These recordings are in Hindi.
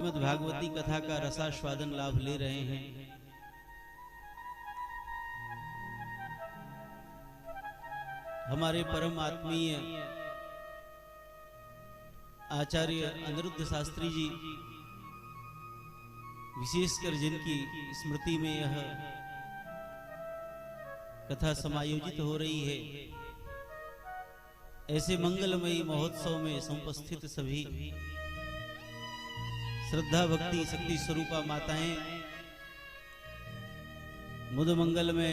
श्रीमद् भागवती कथा का रसास्वादन लाभ ले रहे हैं। हमारे परम आत्मीय आचार्य अनिरुद्ध शास्त्री जी, विशेषकर जिनकी स्मृति में यह कथा समायोजित हो रही है, ऐसे मंगलमयी महोत्सव में समुपस्थित सभी श्रद्धा भक्ति शक्ति स्वरूपा माताएं, मुद मंगल में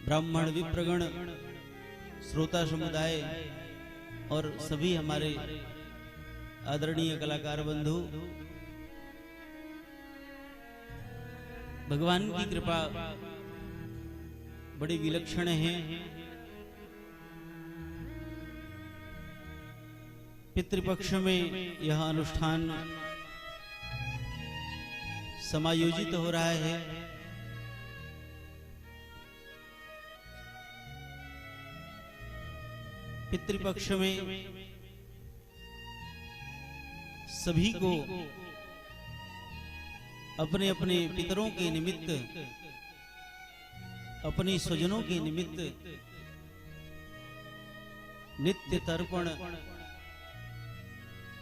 ब्राह्मण विप्रगण, श्रोता समुदाय और सभी हमारे आदरणीय कलाकार बंधु, भगवान की कृपा बड़ी विलक्षण है। पितृपक्ष में यह अनुष्ठान समायोजित हो रहा है। पितृपक्ष में सभी को अपने अपने पितरों के निमित्त, अपने स्वजनों के निमित्त नित्य तर्पण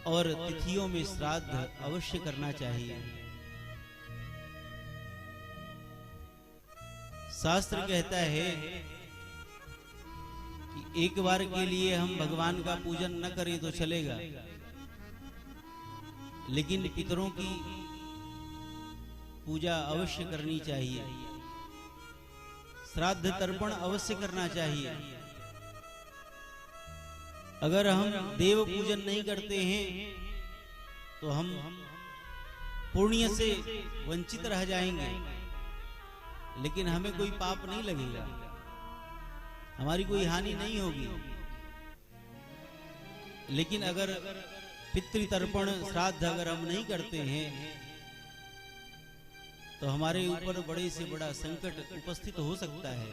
और तिथियों में श्राद्ध अवश्य करना चाहिए। शास्त्र कहता है कि एक बार के लिए हम भगवान का पूजन न करें तो चलेगा, लेकिन पितरों की पूजा अवश्य करनी चाहिए, श्राद्ध तर्पण अवश्य करना चाहिए। अगर हम देव पूजन नहीं करते हैं तो हम पुण्य से वंचित रह जाएंगे, लेकिन हमें कोई पाप नहीं लगेगा, हमारी कोई हानि नहीं होगी। लेकिन अगर पितृतर्पण श्राद्ध अगर हम नहीं करते हैं तो हमारे ऊपर बड़े से बड़ा संकट उपस्थित हो सकता है,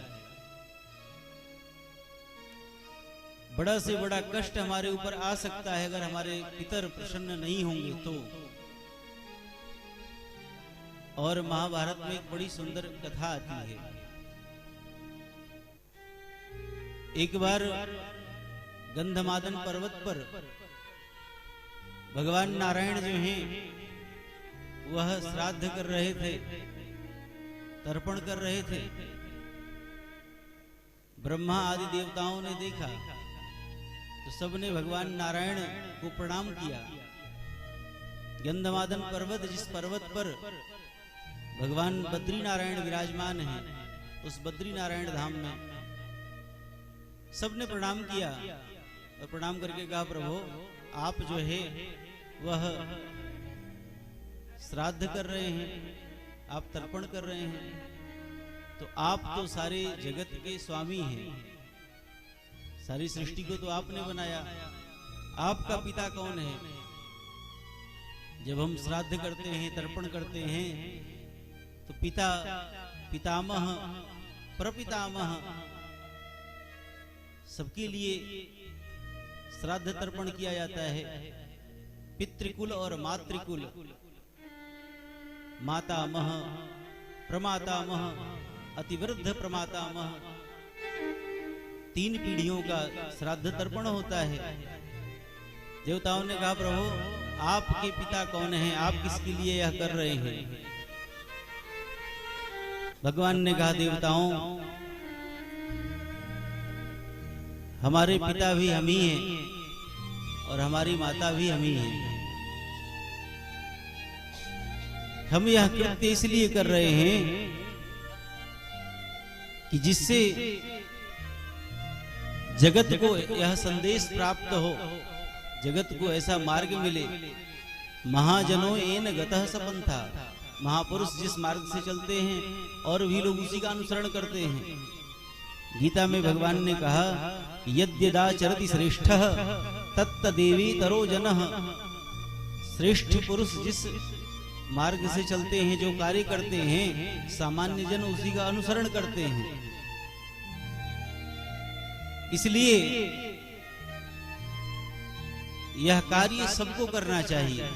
बड़ा से बड़ा कष्ट हमारे ऊपर आ सकता है अगर हमारे पितर प्रसन्न नहीं होंगे तो। और महाभारत में एक बड़ी सुंदर कथा आती है। एक बार गंधमादन पर्वत पर भगवान नारायण जो हैं वह श्राद्ध कर रहे थे, तर्पण कर रहे थे। ब्रह्मा आदि देवताओं ने देखा तो सबने भगवान नारायण को प्रणाम किया। गंधमादन पर्वत, जिस पर्वत पर भगवान बद्री नारायण विराजमान हैं, उस बद्री नारायण धाम में सबने प्रणाम किया और प्रणाम करके कहा, प्रभु आप जो है वह श्राद्ध कर रहे हैं, आप तर्पण कर रहे हैं, तो आप तो सारे जगत के स्वामी हैं, सारी सृष्टि को तो आपने बनाया, आपका पिता कौन है? जब हम श्राद्ध करते हैं, तर्पण करते हैं तो पिता, पितामह, प्रपितामह सबके लिए श्राद्ध तर्पण किया जाता है। पितृकुल और मातृकुल, मातामह, प्रमातामह, अतिवृद्ध प्रमातामह, 3 पीढ़ियों का श्राद्ध तर्पण होता है। देवताओं ने कहा, प्रभु आपके पिता कौन हैं, आप किसके लिए यह कर रहे हैं? भगवान ने कहा, देवताओं हमारे पिता भी हम ही हैं और हमारी माता भी हम ही हैं। हम यह कृत्य इसलिए कर रहे हैं कि जिससे जगत को यह संदेश प्राप्त हो, जगत को ऐसा मार्ग मिले। महाजनों एन गतः सपंथा, महापुरुष जिस मार्ग से चलते हैं और भी लोग उसी का अनुसरण करते हैं। गीता में भगवान ने कहा, यद्यदाचरति श्रेष्ठः तत्तदेवी तरो जनः। श्रेष्ठ पुरुष जिस मार्ग से चलते हैं, जो कार्य करते हैं, सामान्य जन उसी का अनुसरण करते हैं। इसलिए यह कार्य सबको करना चाहिए।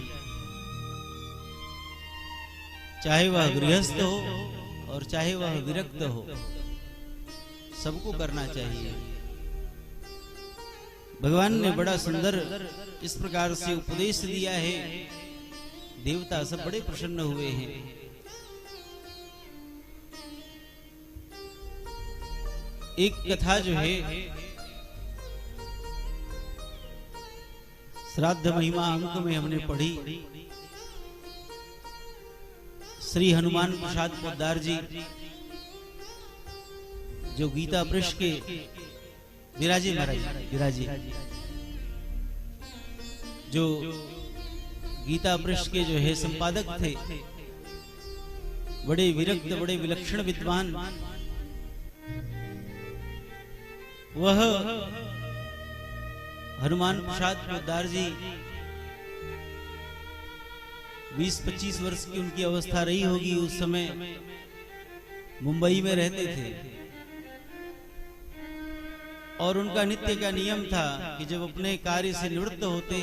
चाहे वह गृहस्थ हो और चाहे वह विरक्त हो, सबको करना चाहिए। भगवान ने बड़ा सुंदर इस प्रकार से उपदेश दिया है, देवता सब बड़े प्रसन्न हुए हैं। एक कथा जो है श्राद्ध महिमा अंक में हमने पढ़ी। श्री हनुमान प्रसाद पोद्दार जी जो गीता पृष्ठ के विराजे महाराज विराजे जो गीता पृष्ठ के जो है संपादक थे, बड़े विरक्त बड़े विलक्षण विद्वान, वह हनुमान प्रसाद पोद्दार जी 20-25 वर्ष की उनकी अवस्था रही होगी। उस समय मुंबई में रहते थे और उनका नित्य का नियम था कि जब अपने कार्य से निवृत्त होते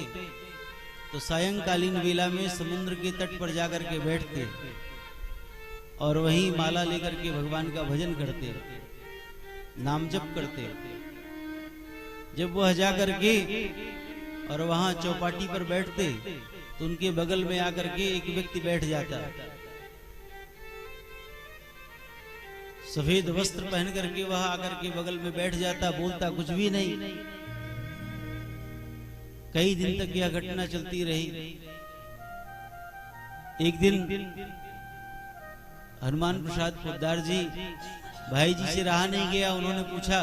तो सायंकालीन वेला में समुद्र के तट पर जाकर के बैठते और वहीं माला लेकर के भगवान का भजन करते, नाम जप करते। जब वह जाकर के और वहां चौपाटी पर बैठते तो उनके बगल में आकर के एक व्यक्ति बैठ जाता, सफेद वस्त्र पहन करके वह आकर के बगल में बैठ जाता, बोलता कुछ भी नहीं। कई दिन तक यह घटना चलती रही। एक दिन हनुमान प्रसाद पोद्दार जी भाई जी से रहा नहीं गया, उन्होंने पूछा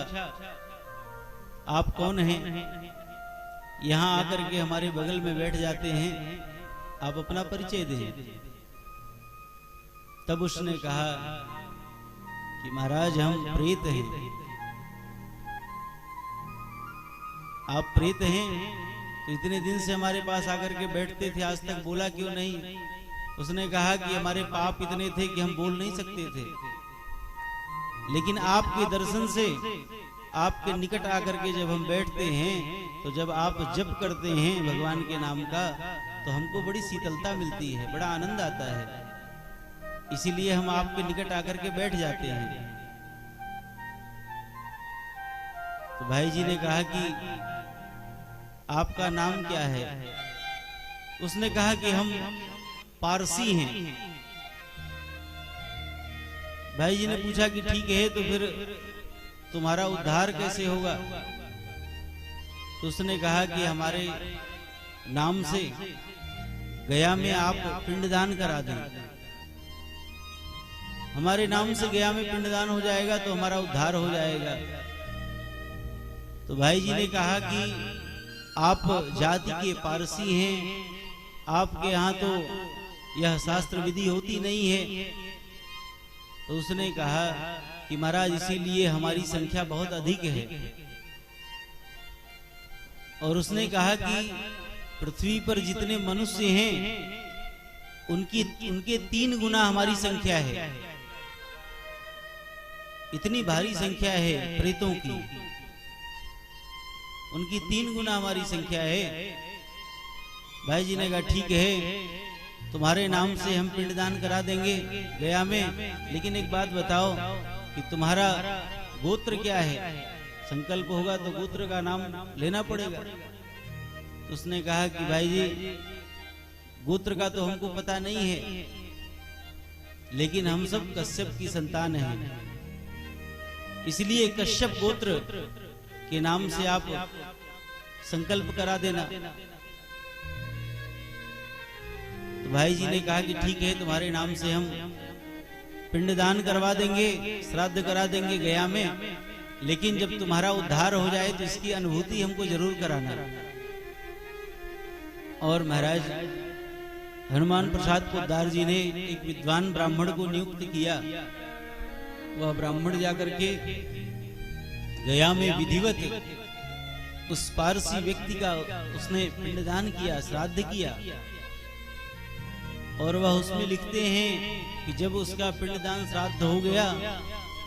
आप कौन हैं, यहाँ आकर के हमारे बगल में बैठ जाते हैं, आप अपना परिचय दें। तब उसने कहा कि महाराज हम प्रेत हैं। आप प्रेत हैं तो इतने दिन से हमारे पास आकर के बैठते थे, आज तक बोला क्यों नहीं? उसने कहा कि हमारे पाप इतने थे कि हम बोल नहीं सकते थे, लेकिन आपके दर्शन से आपके निकट आकर के जब हम बैठते हैं तो जब आप जप करते हैं भगवान के नाम का तो हमको बड़ी शीतलता मिलती है, बड़ा आनंद आता है, इसीलिए हम आपके निकट आकर के बैठ जाते हैं। तो भाई जी ने कहा कि आपका नाम क्या है? उसने कहा कि हम पारसी हैं। भाई जी ने पूछा कि ठीक है, तो फिर तुम्हारा उद्धार कैसे होगा? तो उसने कहा कि हमारे नाम से गया में आप पिंडदान करा दें, हमारे नाम से गया में पिंडदान हो जाएगा तो हमारा उद्धार हो जाएगा। तो भाई जी ने कहा कि आप जाति के पारसी हैं, आपके यहाँ तो यह शास्त्र विधि होती नहीं है। तो उसने कहा कि महाराज इसीलिए हमारी संख्या बहुत अधिक है। और उसने कहा कि पृथ्वी पर जितने मनुष्य हैं उनके 3 गुना हमारी संख्या है, इतनी भारी संख्या है प्रेतों की, उनकी 3 गुना हमारी संख्या है। भाई जी ने कहा ठीक है, तुम्हारे नाम से हम पिंडदान करा देंगे गया में, लेकिन एक बात बताओ कि तुम्हारा गोत्र क्या है? संकल्प होगा तो गोत्र का नाम लेना पड़ेगा। तो उसने कहा कि भाई जी गोत्र का तो हमको पता नहीं है, लेकिन हम सब कश्यप की संतान हैं, इसलिए कश्यप गोत्र के नाम से आप संकल्प करा देना। तो भाई जी ने कहा कि ठीक है, तुम्हारे नाम से हम पिंडदान करवा देंगे, श्राद्ध करा देंगे गया में, लेकिन जब तुम्हारा उद्धार हो जाए तो इसकी अनुभूति हमको जरूर कराना। और महाराज हनुमान प्रसाद पोद्दार जी ने एक विद्वान ब्राह्मण को नियुक्त किया। वह ब्राह्मण जाकर के गया में विधिवत उस पारसी व्यक्ति का उसने पिंडदान किया, श्राद्ध किया। और वह उसमें लिखते हैं कि जब उसका पिंडदान श्राद्ध हो गया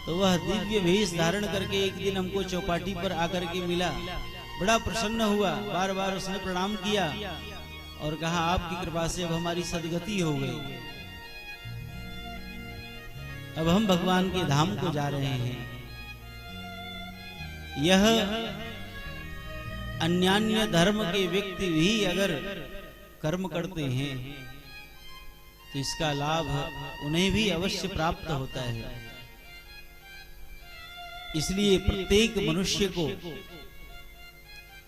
तो वह दिव्य वेश धारण करके एक दिन हमको चौपाटी पर आकर के मिला, बड़ा प्रसन्न हुआ, बार बार उसने प्रणाम किया और कहा आपकी कृपा से अब हमारी सदगति हो गई। अब हम भगवान के धाम को जा रहे हैं। यह अन्यान्य धर्म के व्यक्ति भी अगर कर्म करते हैं तो इसका लाभ उन्हें भी अवश्य प्राप्त होता है। इसलिए प्रत्येक मनुष्य को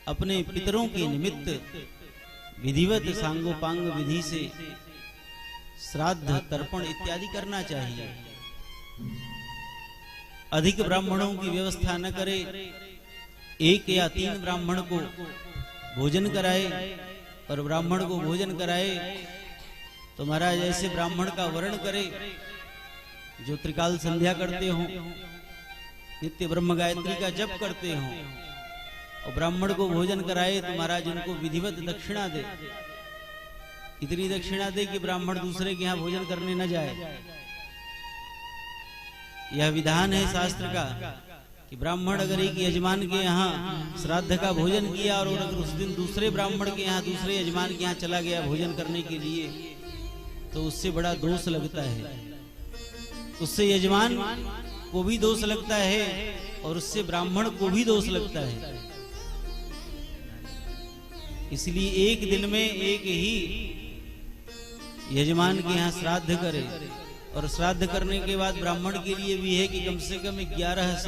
अपने पितरों के निमित्त विधिवत सांगोपांग विधि से श्राद्ध तर्पण इत्यादि करना चाहिए। अधिक ब्राह्मणों की व्यवस्था न करे, 1 या 3 ब्राह्मण को भोजन कराए, और ब्राह्मण को भोजन कराए तो महाराज ऐसे ब्राह्मण का वर्ण करे जो त्रिकाल संध्या करते हो, नित्य ब्रह्म गायत्री का जप करते हो, और ब्राह्मण को भोजन कराए तो महाराज उनको विधिवत दक्षिणा दे। इतनी दक्षिणा दे कि ब्राह्मण दूसरे के यहाँ भोजन करने न जाए। यह विधान है शास्त्र का कि ब्राह्मण अगर एक यजमान के यहाँ श्राद्ध का भोजन किया और अगर उस दिन दूसरे ब्राह्मण के यहाँ, दूसरे यजमान के यहाँ चला गया भोजन करने के लिए, तो उससे बड़ा दोष लगता है। उससे यजमान को भी दोष लगता है और उससे ब्राह्मण को भी दोष लगता है। इसलिए एक दिन में एक ही यजमान के यहाँ श्राद्ध करे, और श्राद्ध करने के बाद ब्राह्मण के लिए भी है कि कम से कम 1100